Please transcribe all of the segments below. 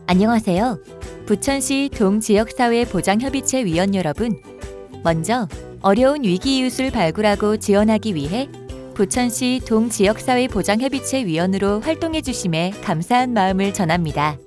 안녕하세요. 부천시 동지역사회보장협의체 위원 여러분. 먼저 어려운 위기 이웃을 발굴하고 지원하기 위해 부천시 동지역사회보장협의체 위원으로 활동해 주심에 감사한 마음을 전합니다.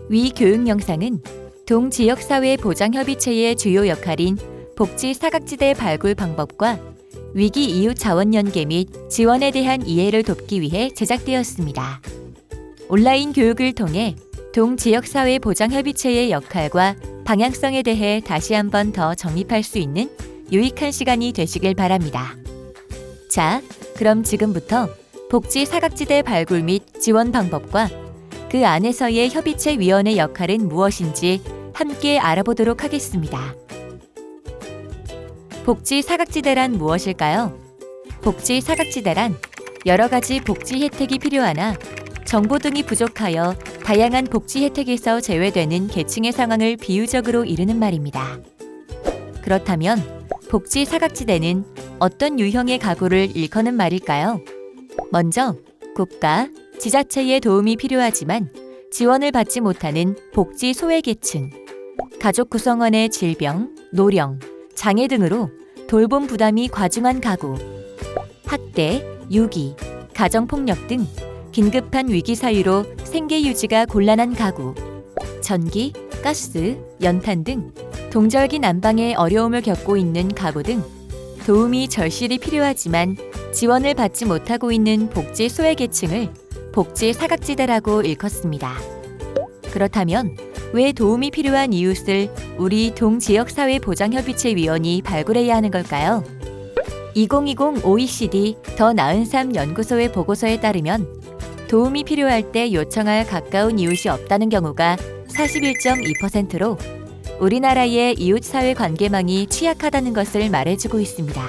위 교육 영상은 동지역사회보장협의체의 주요 역할인 복지 사각지대 발굴 방법과 위기 이웃 자원 연계 및 지원에 대한 이해를 돕기 위해 제작되었습니다. 온라인 교육을 통해 동지역사회보장협의체의 역할과 방향성에 대해 다시 한번 더 정립할 수 있는 유익한 시간이 되시길 바랍니다. 자, 그럼 지금부터 복지 사각지대 발굴 및 지원 방법과 그 안에서의 협의체 위원의 역할은 무엇인지 함께 알아보도록 하겠습니다. 복지 사각지대란 무엇일까요? 복지 사각지대란 여러 가지 복지 혜택이 필요하나 정보 등이 부족하여 다양한 복지 혜택에서 제외되는 계층의 상황을 비유적으로 이르는 말입니다. 그렇다면 복지 사각지대는 어떤 유형의 가구를 일컫는 말일까요? 먼저 국가, 지자체의 도움이 필요하지만 지원을 받지 못하는 복지 소외계층, 가족 구성원의 질병, 노령, 장애 등으로 돌봄 부담이 과중한 가구, 학대, 유기, 가정폭력 등 긴급한 위기 사유로 생계 유지가 곤란한 가구, 전기, 가스, 연탄 등 동절기 난방에 어려움을 겪고 있는 가구 등 도움이 절실히 필요하지만 지원을 받지 못하고 있는 복지 소외계층을 복지 사각지대라고 일컫습니다. 그렇다면 왜 도움이 필요한 이웃을 우리 동지역사회보장협의체 위원이 발굴해야 하는 걸까요? 2020 OECD 더 나은 삶 연구소의 보고서에 따르면 도움이 필요할 때 요청할 가까운 이웃이 없다는 경우가 41.2%로 우리나라의 이웃사회 관계망이 취약하다는 것을 말해주고 있습니다.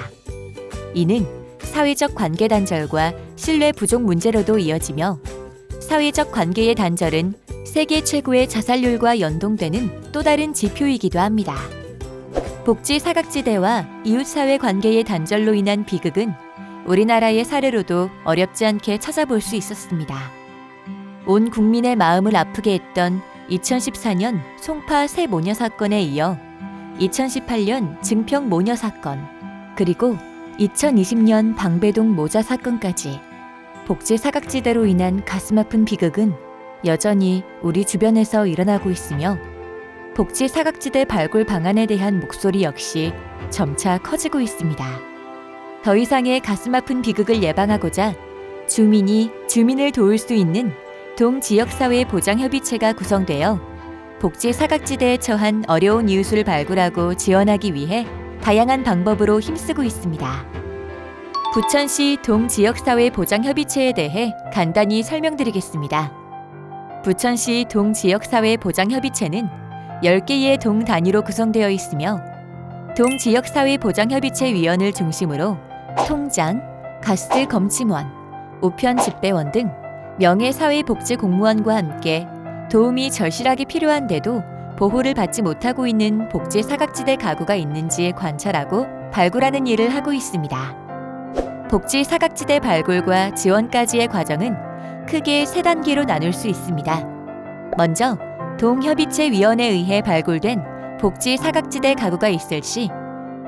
이는 사회적 관계 단절과 신뢰 부족 문제로도 이어지며 사회적 관계의 단절은 세계 최고의 자살률과 연동되는 또 다른 지표이기도 합니다. 복지 사각지대와 이웃사회 관계의 단절로 인한 비극은 우리나라의 사례로도 어렵지 않게 찾아볼 수 있었습니다. 온 국민의 마음을 아프게 했던 2014년 송파 새 모녀 사건에 이어 2018년 증평 모녀 사건, 그리고 2020년 방배동 모자 사건까지 복지 사각지대로 인한 가슴 아픈 비극은 여전히 우리 주변에서 일어나고 있으며 복지 사각지대 발굴 방안에 대한 목소리 역시 점차 커지고 있습니다. 더 이상의 가슴 아픈 비극을 예방하고자 주민이 주민을 도울 수 있는 동지역사회보장협의체가 구성되어 복지 사각지대에 처한 어려운 이웃을 발굴하고 지원하기 위해 다양한 방법으로 힘쓰고 있습니다. 부천시 동지역사회보장협의체에 대해 간단히 설명드리겠습니다. 부천시 동지역사회보장협의체는 10개의 동 단위로 구성되어 있으며 동지역사회보장협의체 위원을 중심으로 통장, 가스 검침원, 우편 집배원 등 명예사회복지공무원과 함께 도움이 절실하게 필요한데도 보호를 받지 못하고 있는 복지 사각지대 가구가 있는지 관찰하고 발굴하는 일을 하고 있습니다. 복지 사각지대 발굴과 지원까지의 과정은 크게 3단계로 나눌 수 있습니다. 먼저 동협의체위원에 의해 발굴된 복지 사각지대 가구가 있을 시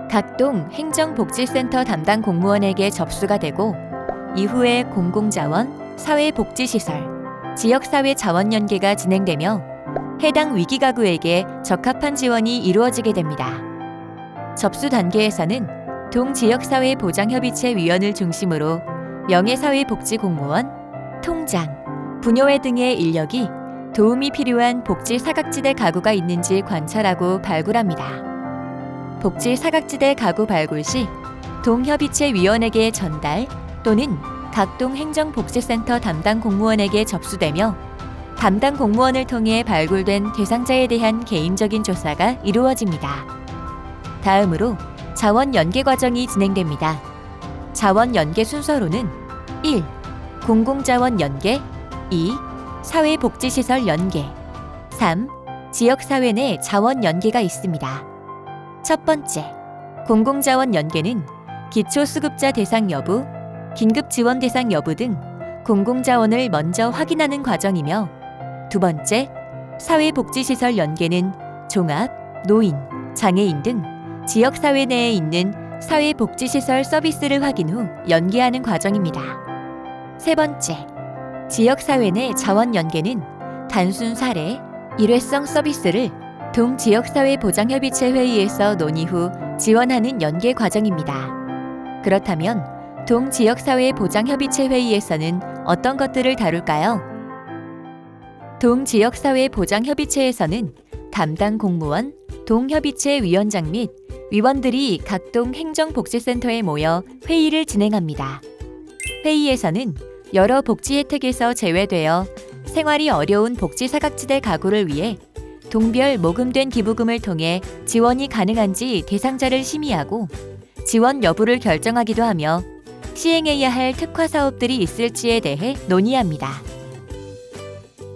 각 동 행정복지센터 담당 공무원에게 접수가 되고 이후에 공공자원, 사회복지시설, 지역사회 자원 연계가 진행되며 해당 위기가구에게 적합한 지원이 이루어지게 됩니다. 접수 단계에서는 동지역사회보장협의체 위원을 중심으로 명예사회복지공무원, 통장, 부녀회 등의 인력이 도움이 필요한 복지 사각지대 가구가 있는지 관찰하고 발굴합니다. 복지 사각지대 가구 발굴 시 동협의체 위원에게 전달 또는 각동 행정복지센터 담당 공무원에게 접수되며 담당 공무원을 통해 발굴된 대상자에 대한 개인적인 조사가 이루어집니다. 다음으로 자원 연계 과정이 진행됩니다. 자원 연계 순서로는 1. 공공자원 연계, 2. 사회복지시설 연계, 3. 지역사회 내 자원 연계가 있습니다. 첫 번째, 공공자원 연계는 기초수급자 대상 여부, 긴급지원 대상 여부 등 공공자원을 먼저 확인하는 과정이며, 두 번째, 사회복지시설 연계는 종합, 노인, 장애인 등 지역사회 내에 있는 사회복지시설 서비스를 확인 후 연계하는 과정입니다. 세 번째, 지역사회 내 자원 연계는 단순 사례, 일회성 서비스를 동지역사회보장협의체 회의에서 논의 후 지원하는 연계 과정입니다. 그렇다면 동지역사회보장협의체 회의에서는 어떤 것들을 다룰까요? 동지역사회보장협의체에서는 담당 공무원, 동협의체 위원장 및 위원들이 각 동 행정복지센터에 모여 회의를 진행합니다. 회의에서는 여러 복지 혜택에서 제외되어 생활이 어려운 복지 사각지대 가구를 위해 동별 모금된 기부금을 통해 지원이 가능한지 대상자를 심의하고 지원 여부를 결정하기도 하며 시행해야 할 특화 사업들이 있을지에 대해 논의합니다.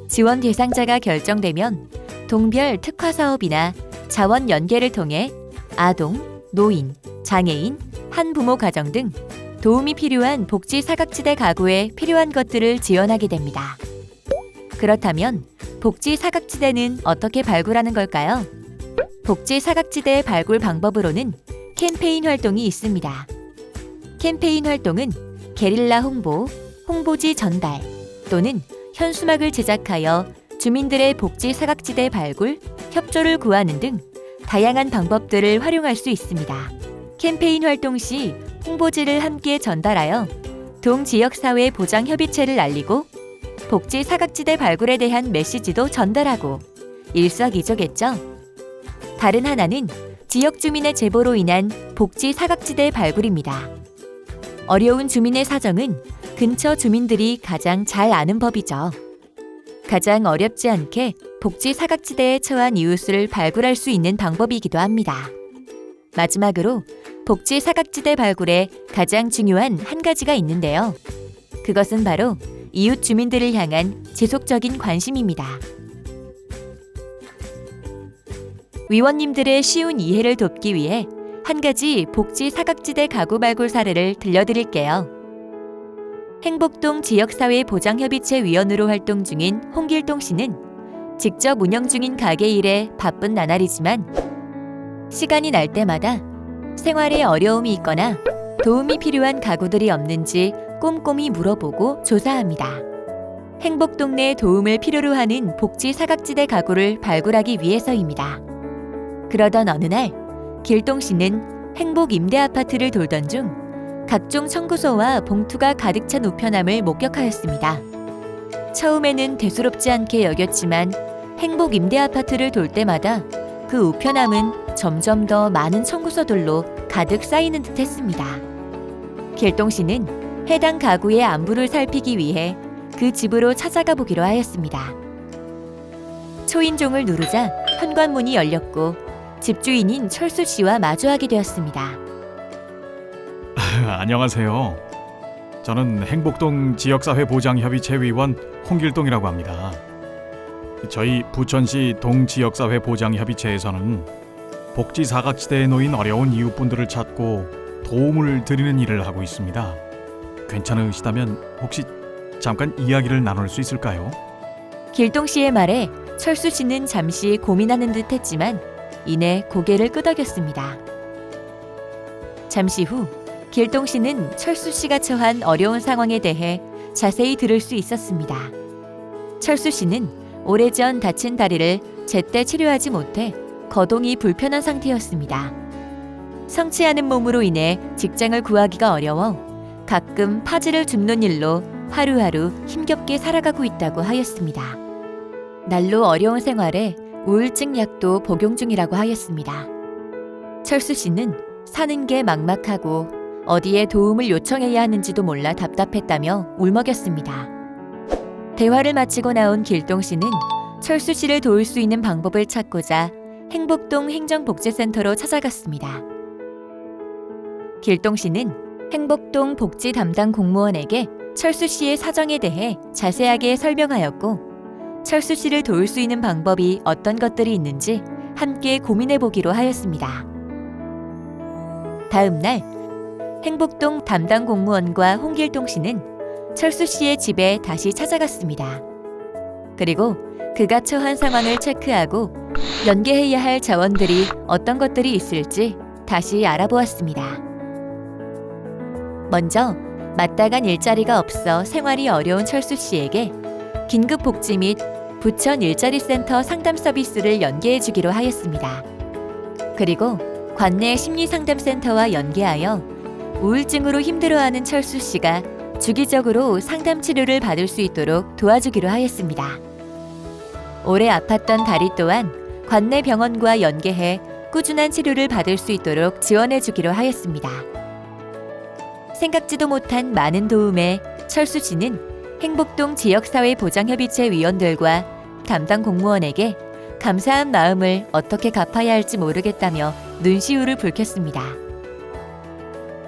지원 대상자가 결정되면 동별 특화 사업이나 자원 연계를 통해 아동, 노인, 장애인, 한부모 가정 등 도움이 필요한 복지 사각지대 가구에 필요한 것들을 지원하게 됩니다. 그렇다면 복지 사각지대는 어떻게 발굴하는 걸까요? 복지 사각지대 발굴 방법으로는 캠페인 활동이 있습니다. 캠페인 활동은 게릴라 홍보, 홍보지 전달 또는 현수막을 제작하여 주민들의 복지 사각지대 발굴, 협조를 구하는 등 다양한 방법들을 활용할 수 있습니다. 캠페인 활동 시 홍보지를 함께 전달하여 동지역사회 보장협의체를 알리고 복지 사각지대 발굴에 대한 메시지도 전달하고 일석이조겠죠. 다른 하나는 지역 주민의 제보로 인한 복지 사각지대 발굴입니다. 어려운 주민의 사정은 근처 주민들이 가장 잘 아는 법이죠. 가장 어렵지 않게 복지 사각지대에 처한 이웃을 발굴할 수 있는 방법이기도 합니다. 마지막으로 복지 사각지대 발굴에 가장 중요한 한 가지가 있는데요. 그것은 바로 이웃 주민들을 향한 지속적인 관심입니다. 위원님들의 쉬운 이해를 돕기 위해 한 가지 복지 사각지대 가구 발굴 사례를 들려드릴게요. 행복동 지역사회보장협의체 위원으로 활동 중인 홍길동 씨는 직접 운영 중인 가게 일에 바쁜 나날이지만 시간이 날 때마다 생활에 어려움이 있거나 도움이 필요한 가구들이 없는지 꼼꼼히 물어보고 조사합니다. 행복동내 도움을 필요로 하는 복지 사각지대 가구를 발굴하기 위해서입니다. 그러던 어느 날 길동 씨는 행복 임대아파트를 돌던 중 각종 청구서와 봉투가 가득 찬 우편함을 목격하였습니다. 처음에는 대수롭지 않게 여겼지만 행복 임대아파트를 돌 때마다 그 우편함은 점점 더 많은 청구서들로 가득 쌓이는 듯 했습니다. 길동 씨는 해당 가구의 안부를 살피기 위해 그 집으로 찾아가 보기로 하였습니다. 초인종을 누르자 현관문이 열렸고 집주인인 철수 씨와 마주하게 되었습니다. 안녕하세요. 저는 행복동 지역사회보장협의체 위원 홍길동이라고 합니다. 저희 부천시 동지역사회보장협의체에서는 복지 사각지대에 놓인 어려운 이웃분들을 찾고 도움을 드리는 일을 하고 있습니다. 괜찮으시다면 혹시 잠깐 이야기를 나눌 수 있을까요? 길동 씨의 말에 철수 씨는 잠시 고민하는 듯 했지만 이내 고개를 끄덕였습니다. 잠시 후 길동 씨는 철수 씨가 처한 어려운 상황에 대해 자세히 들을 수 있었습니다. 철수 씨는 오래전 다친 다리를 제때 치료하지 못해 거동이 불편한 상태였습니다. 성치 않은 몸으로 인해 직장을 구하기가 어려워 가끔 파지를 줍는 일로 하루하루 힘겹게 살아가고 있다고 하였습니다. 날로 어려운 생활에 우울증 약도 복용 중이라고 하였습니다. 철수 씨는 사는 게 막막하고 어디에 도움을 요청해야 하는지도 몰라 답답했다며 울먹였습니다. 대화를 마치고 나온 길동 씨는 철수 씨를 도울 수 있는 방법을 찾고자 행복동 행정복지센터로 찾아갔습니다. 길동 씨는 행복동 복지 담당 공무원에게 철수 씨의 사정에 대해 자세하게 설명하였고 철수 씨를 도울 수 있는 방법이 어떤 것들이 있는지 함께 고민해 보기로 하였습니다. 다음 날 행복동 담당 공무원과 홍길동 씨는 철수 씨의 집에 다시 찾아갔습니다. 그리고 그가 처한 상황을 체크하고 연계해야 할 자원들이 어떤 것들이 있을지 다시 알아보았습니다. 먼저 마땅한 일자리가 없어 생활이 어려운 철수 씨에게 긴급 복지 및 부천 일자리 센터 상담 서비스를 연계해 주기로 하였습니다. 그리고 관내 심리상담센터와 연계하여 우울증으로 힘들어하는 철수 씨가 주기적으로 상담 치료를 받을 수 있도록 도와주기로 하였습니다. 오래 아팠던 다리 또한 관내 병원과 연계해 꾸준한 치료를 받을 수 있도록 지원해 주기로 하였습니다. 생각지도 못한 많은 도움에 철수 씨는 행복동 지역사회보장협의체 위원들과 담당 공무원에게 감사한 마음을 어떻게 갚아야 할지 모르겠다며 눈시울을 붉혔습니다.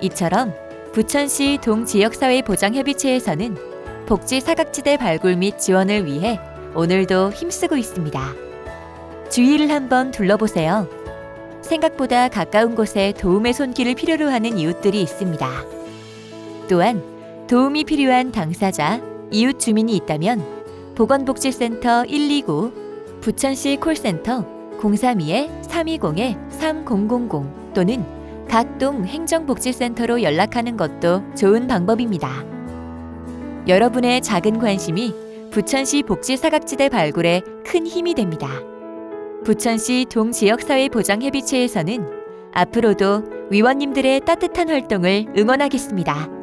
이처럼 부천시 동지역사회보장협의체에서는 복지 사각지대 발굴 및 지원을 위해 오늘도 힘쓰고 있습니다. 주위를 한번 둘러보세요. 생각보다 가까운 곳에 도움의 손길을 필요로 하는 이웃들이 있습니다. 또한 도움이 필요한 당사자, 이웃 주민이 있다면 보건복지센터 129, 부천시 콜센터 032-320-3000 또는 각동 행정복지센터로 연락하는 것도 좋은 방법입니다. 여러분의 작은 관심이 부천시 복지사각지대 발굴에 큰 힘이 됩니다. 부천시 동지역사회보장협의체에서는 앞으로도 위원님들의 따뜻한 활동을 응원하겠습니다.